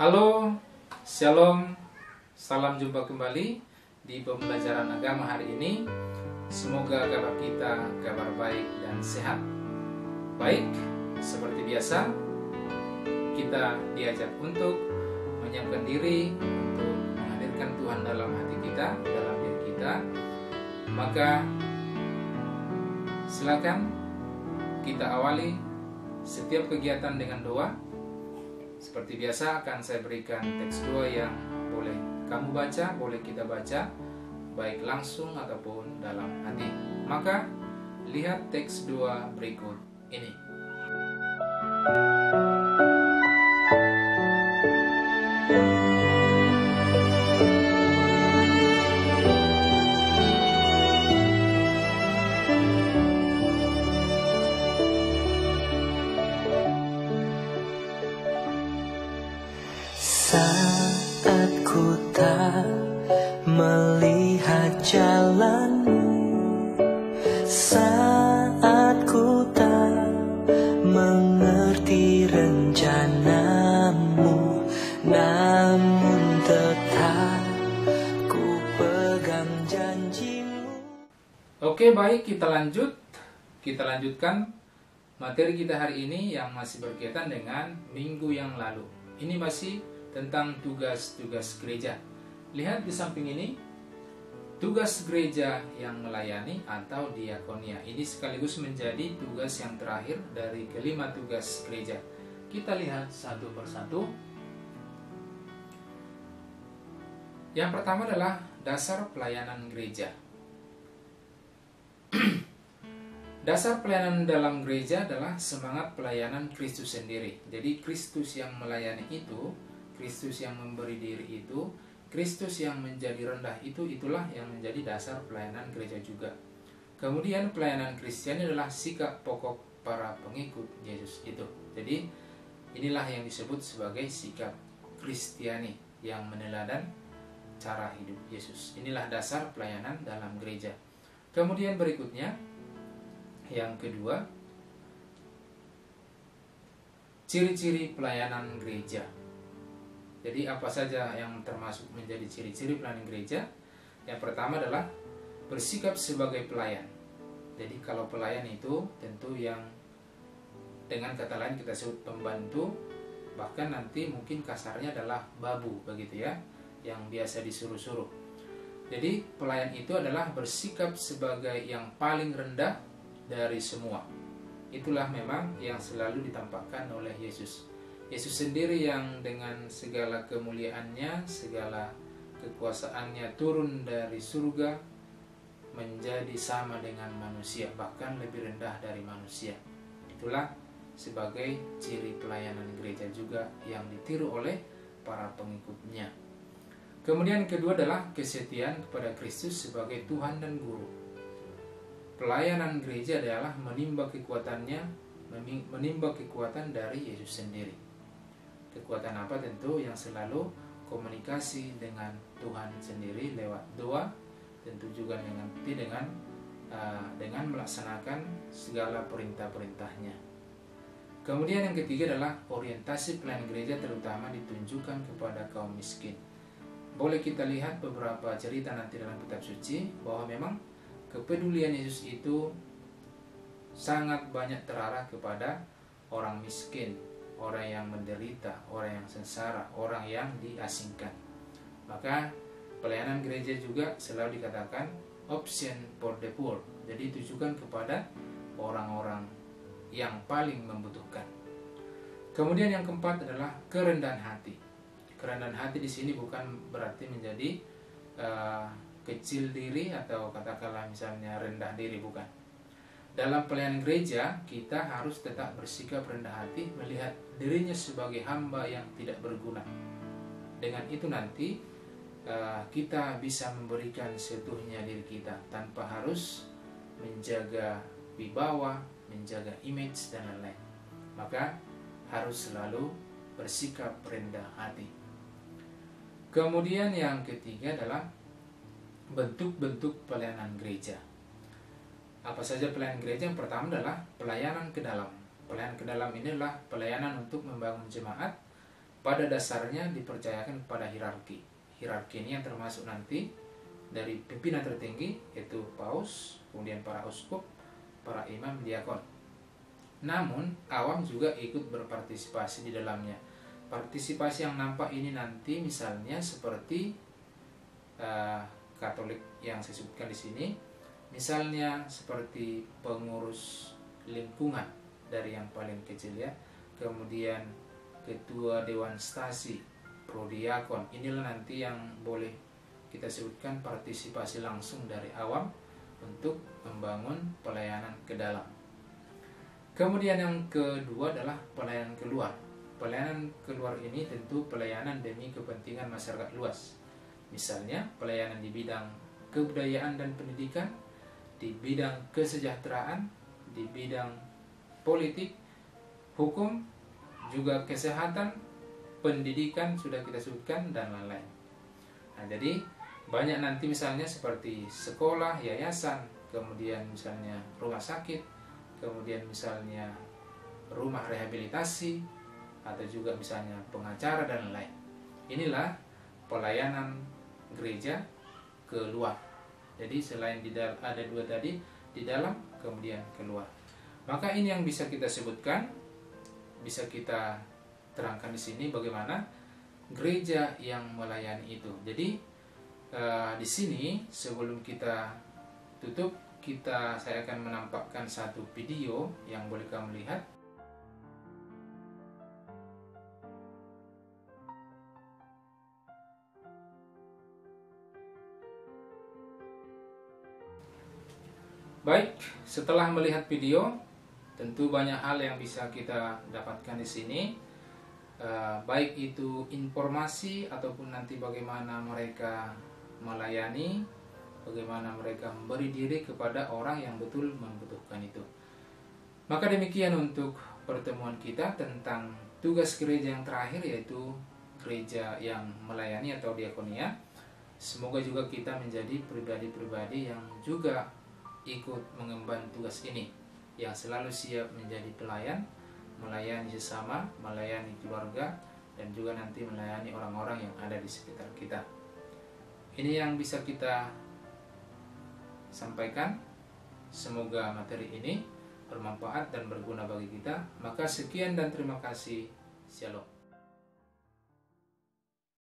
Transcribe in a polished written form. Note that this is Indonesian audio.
Halo, Shalom, salam jumpa kembali di pembelajaran agama hari ini. Semoga kabar kita kabar baik dan sehat. Baik, seperti biasa, kita diajak untuk menyiapkan diri untuk menghadirkan Tuhan dalam hati kita, dalam diri kita. Maka silakan kita awali setiap kegiatan dengan doa. Seperti biasa akan saya berikan teks doa yang boleh kamu baca, boleh kita baca, baik langsung ataupun dalam hati. Maka lihat teks doa berikut ini. Saat ku tak melihat jalanmu, saat ku tak mengerti rencanamu, namun tetap ku pegang janjimu. Oke, baik, kita lanjutkan materi kita hari ini yang masih berkaitan dengan minggu yang lalu. Ini masih tentang tugas-tugas gereja. Lihat di samping ini, tugas gereja yang melayani atau diakonia. Ini sekaligus menjadi tugas yang terakhir dari kelima tugas gereja. Kita lihat satu persatu. Yang pertama adalah dasar pelayanan gereja. Dasar pelayanan dalam gereja adalah semangat pelayanan Kristus sendiri. Jadi Kristus yang melayani itu, Kristus yang memberi diri itu, Kristus yang menjadi rendah itu, itulah yang menjadi dasar pelayanan gereja juga. Kemudian pelayanan Kristiani adalah sikap pokok para pengikut Yesus itu. Jadi inilah yang disebut sebagai sikap Kristiani yang meneladan cara hidup Yesus. Inilah dasar pelayanan dalam gereja. Kemudian berikutnya, yang kedua, ciri-ciri pelayanan gereja. Jadi apa saja yang termasuk menjadi ciri-ciri pelayanan gereja? Yang pertama adalah bersikap sebagai pelayan. Jadi kalau pelayan itu tentu yang dengan kata lain kita sebut pembantu, bahkan nanti mungkin kasarnya adalah babu begitu ya, yang biasa disuruh-suruh. Jadi pelayan itu adalah bersikap sebagai yang paling rendah dari semua. Itulah memang yang selalu ditampakkan oleh Yesus. Yesus sendiri yang dengan segala kemuliaannya, segala kekuasaannya turun dari surga menjadi sama dengan manusia, bahkan lebih rendah dari manusia. Itulah sebagai ciri pelayanan gereja juga yang ditiru oleh para pengikutnya. Kemudian kedua adalah kesetiaan kepada Kristus sebagai Tuhan dan Guru. Pelayanan gereja adalah menimba kekuatan dari Yesus sendiri. Kekuatan apa? Tentu yang selalu komunikasi dengan Tuhan sendiri lewat doa, tentu juga dengan melaksanakan segala perintah-perintahnya. Kemudian yang ketiga adalah orientasi pelayanan gereja terutama ditunjukkan kepada kaum miskin. Boleh kita lihat beberapa cerita nanti dalam kitab suci bahwa memang kepedulian Yesus itu sangat banyak terarah kepada orang miskin, orang yang menderita, orang yang sengsara, orang yang diasingkan. Maka pelayanan gereja juga selalu dikatakan option for the poor. Jadi ditujukan kepada orang-orang yang paling membutuhkan. Kemudian yang keempat adalah kerendahan hati. Kerendahan hati di sini bukan berarti menjadi kecil diri atau katakanlah misalnya rendah diri, bukan. Dalam pelayanan gereja kita harus tetap bersikap rendah hati, melihat dirinya sebagai hamba yang tidak berguna. Dengan itu nanti kita bisa memberikan seutuhnya diri kita tanpa harus menjaga wibawa, menjaga image dan lain-lain. Maka harus selalu bersikap rendah hati. Kemudian yang ketiga adalah bentuk-bentuk pelayanan gereja. Apa saja pelayanan gereja? Yang pertama adalah pelayanan ke dalam. Pelayanan ke dalam ini adalah pelayanan untuk membangun jemaat pada dasarnya dipercayakan kepada hierarki. Hierarki ini yang termasuk nanti dari pimpinan tertinggi, yaitu paus, kemudian para uskup, para imam, diakon. Namun awam juga ikut berpartisipasi di dalamnya. Partisipasi yang nampak ini nanti misalnya seperti Katolik yang saya sebutkan di sini, misalnya seperti pengurus lingkungan dari yang paling kecil ya, kemudian ketua dewan stasi, prodiakon. Inilah nanti yang boleh kita sebutkan partisipasi langsung dari awam untuk membangun pelayanan ke dalam. Kemudian yang kedua adalah pelayanan keluar. Pelayanan keluar ini tentu pelayanan demi kepentingan masyarakat luas. Misalnya pelayanan di bidang kebudayaan dan pendidikan, di bidang kesejahteraan, di bidang politik, hukum, juga kesehatan, pendidikan sudah kita sebutkan, dan lain-lain. Nah, jadi banyak nanti misalnya seperti sekolah, yayasan, kemudian misalnya rumah sakit, kemudian misalnya rumah rehabilitasi, atau juga misalnya pengacara dan lain-lain. Inilah pelayanan gereja keluar. Jadi selain ada dua tadi, di dalam kemudian keluar. Maka ini yang bisa kita sebutkan, bisa kita terangkan di sini bagaimana gereja yang melayani itu. Jadi di sini sebelum kita tutup, saya akan menampakkan satu video yang boleh kamu lihat. Baik, setelah melihat video, tentu banyak hal yang bisa kita dapatkan di sini. Baik itu informasi ataupun nanti bagaimana mereka melayani, bagaimana mereka memberi diri kepada orang yang betul membutuhkan itu. Maka demikian untuk pertemuan kita tentang tugas gereja yang terakhir, yaitu gereja yang melayani atau diakonia. Semoga juga kita menjadi pribadi-pribadi yang juga ikut mengemban tugas ini, yang selalu siap menjadi pelayan, melayani sesama, melayani keluarga, dan juga nanti melayani orang-orang yang ada di sekitar kita. Ini yang bisa kita sampaikan. Semoga materi ini bermanfaat dan berguna bagi kita. Maka sekian dan terima kasih. Shalom.